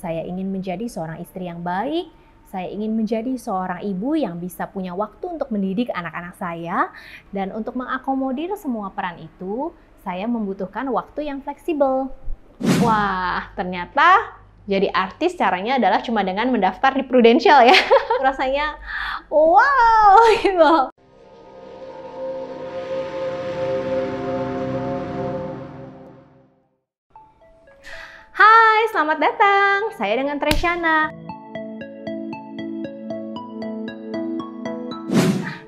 Saya ingin menjadi seorang istri yang baik, saya ingin menjadi seorang ibu yang bisa punya waktu untuk mendidik anak-anak saya, dan untuk mengakomodir semua peran itu, saya membutuhkan waktu yang fleksibel. Wah, ternyata jadi artis caranya adalah cuma dengan mendaftar di Prudential ya. Rasanya wow gitu. Hai, selamat datang. Saya dengan Tresiana.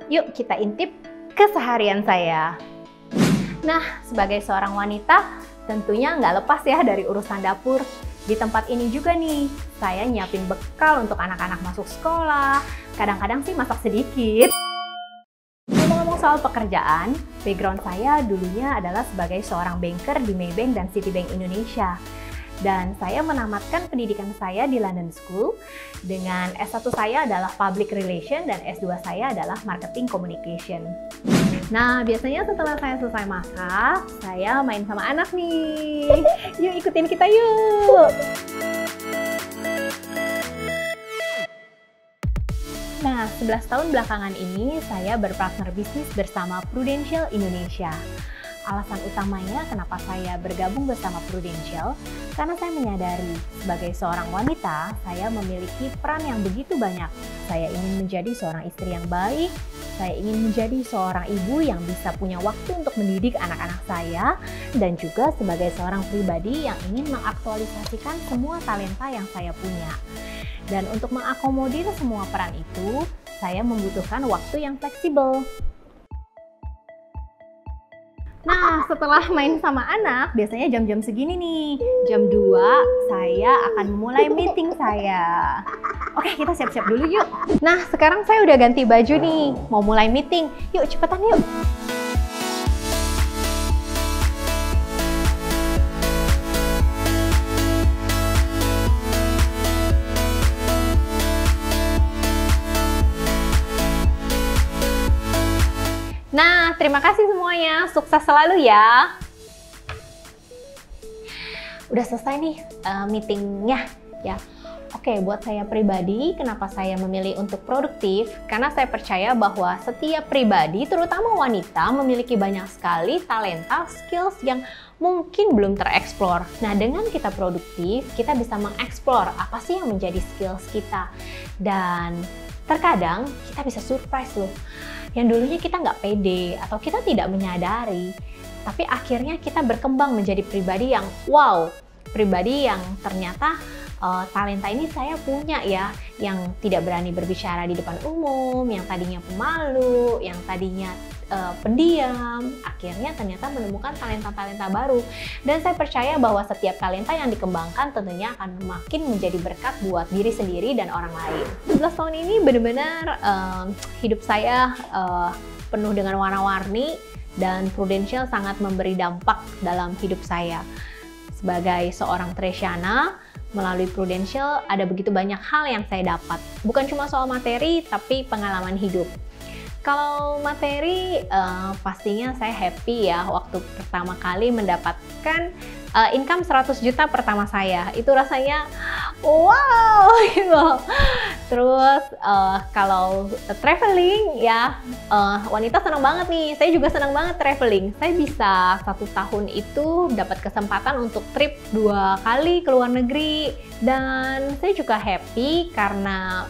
Yuk kita intip keseharian saya. Nah, sebagai seorang wanita, tentunya nggak lepas ya dari urusan dapur. Di tempat ini juga nih, saya nyiapin bekal untuk anak-anak masuk sekolah. Kadang-kadang sih masak sedikit. Ngomong-ngomong soal pekerjaan, background saya dulunya adalah sebagai seorang banker di Maybank dan Citibank Indonesia. Dan saya menamatkan pendidikan saya di London School dengan S1 saya adalah Public Relation dan S2 saya adalah Marketing Communication. Nah, biasanya setelah saya selesai masak, saya main sama anak nih. Yuk ikutin kita yuk! Nah, 11 tahun belakangan ini saya berpartner bisnis bersama Prudential Indonesia. Alasan utamanya kenapa saya bergabung bersama Prudential, karena saya menyadari sebagai seorang wanita, saya memiliki peran yang begitu banyak. Saya ingin menjadi seorang istri yang baik, saya ingin menjadi seorang ibu yang bisa punya waktu untuk mendidik anak-anak saya, dan juga sebagai seorang pribadi yang ingin mengaktualisasikan semua talenta yang saya punya. Dan untuk mengakomodir semua peran itu, saya membutuhkan waktu yang fleksibel. Nah, setelah main sama anak, biasanya jam-jam segini nih, jam 2, saya akan memulai meeting saya. Oke, kita siap-siap dulu yuk. Nah, sekarang saya udah ganti baju nih, mau mulai meeting. Yuk, cepetan yuk. Nah, terima kasih semuanya. Sukses selalu ya. Udah selesai nih meetingnya ya. Oke, buat saya pribadi, kenapa saya memilih untuk produktif? Karena saya percaya bahwa setiap pribadi, terutama wanita, memiliki banyak sekali talenta, skills yang mungkin belum tereksplor. Nah, dengan kita produktif, kita bisa mengeksplor apa sih yang menjadi skills kita. Dan terkadang kita bisa surprise loh. Yang dulunya kita nggak pede atau kita tidak menyadari, tapi akhirnya kita berkembang menjadi pribadi yang wow, pribadi yang ternyata talenta ini saya punya ya, yang tidak berani berbicara di depan umum, yang tadinya pemalu, yang tadinya pendiam, akhirnya ternyata menemukan talenta-talenta baru. Dan saya percaya bahwa setiap talenta yang dikembangkan tentunya akan makin menjadi berkat buat diri sendiri dan orang lain. 11 tahun ini benar-benar hidup saya penuh dengan warna-warni, dan Prudential sangat memberi dampak dalam hidup saya. Sebagai seorang Tresiana, melalui Prudential ada begitu banyak hal yang saya dapat. Bukan cuma soal materi, tapi pengalaman hidup. Kalau materi, pastinya saya happy ya waktu pertama kali mendapatkan income 100 juta pertama saya. Itu rasanya wow gitu. Terus kalau traveling ya, wanita senang banget nih. Saya juga senang banget traveling. Saya bisa 1 tahun itu dapat kesempatan untuk trip 2 kali ke luar negeri. Dan saya juga happy karena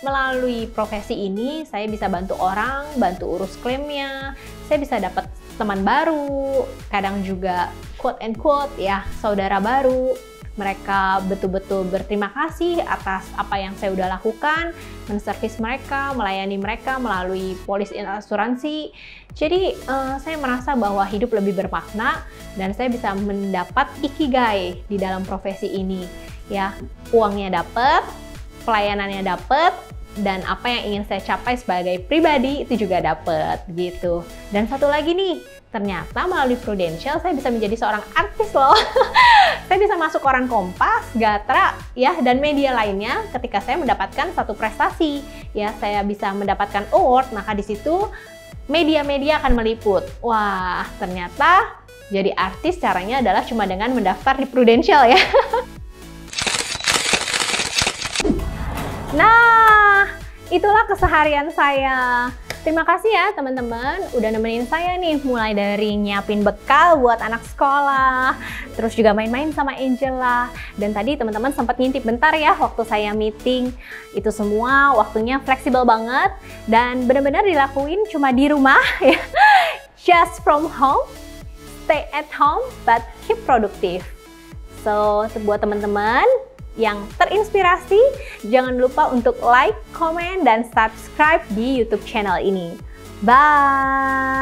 melalui profesi ini, saya bisa bantu orang, bantu urus klaimnya, saya bisa dapat teman baru, kadang juga quote and quote ya, saudara baru. Mereka betul-betul berterima kasih atas apa yang saya udah lakukan, menservis mereka, melayani mereka melalui polis asuransi. Jadi saya merasa bahwa hidup lebih bermakna dan saya bisa mendapat ikigai di dalam profesi ini. Ya, uangnya dapat, pelayanannya dapat, dan apa yang ingin saya capai sebagai pribadi itu juga dapat gitu. Dan satu lagi nih, ternyata melalui Prudential saya bisa menjadi seorang artis loh. Saya bisa masuk koran Kompas, Gatra, ya, dan media lainnya ketika saya mendapatkan satu prestasi. Ya, saya bisa mendapatkan award, maka di situ media-media akan meliput. Wah, ternyata jadi artis caranya adalah cuma dengan mendaftar di Prudential ya. Nah, itulah keseharian saya. Terima kasih ya teman-teman udah nemenin saya nih mulai dari nyiapin bekal buat anak sekolah, terus juga main-main sama Angela. Dan tadi teman-teman sempat ngintip bentar ya waktu saya meeting. Itu semua waktunya fleksibel banget dan benar-benar dilakuin cuma di rumah ya. Just from home, stay at home but keep productive. So, buat teman-teman yang terinspirasi, jangan lupa untuk like, comment, dan subscribe di YouTube channel ini. Bye!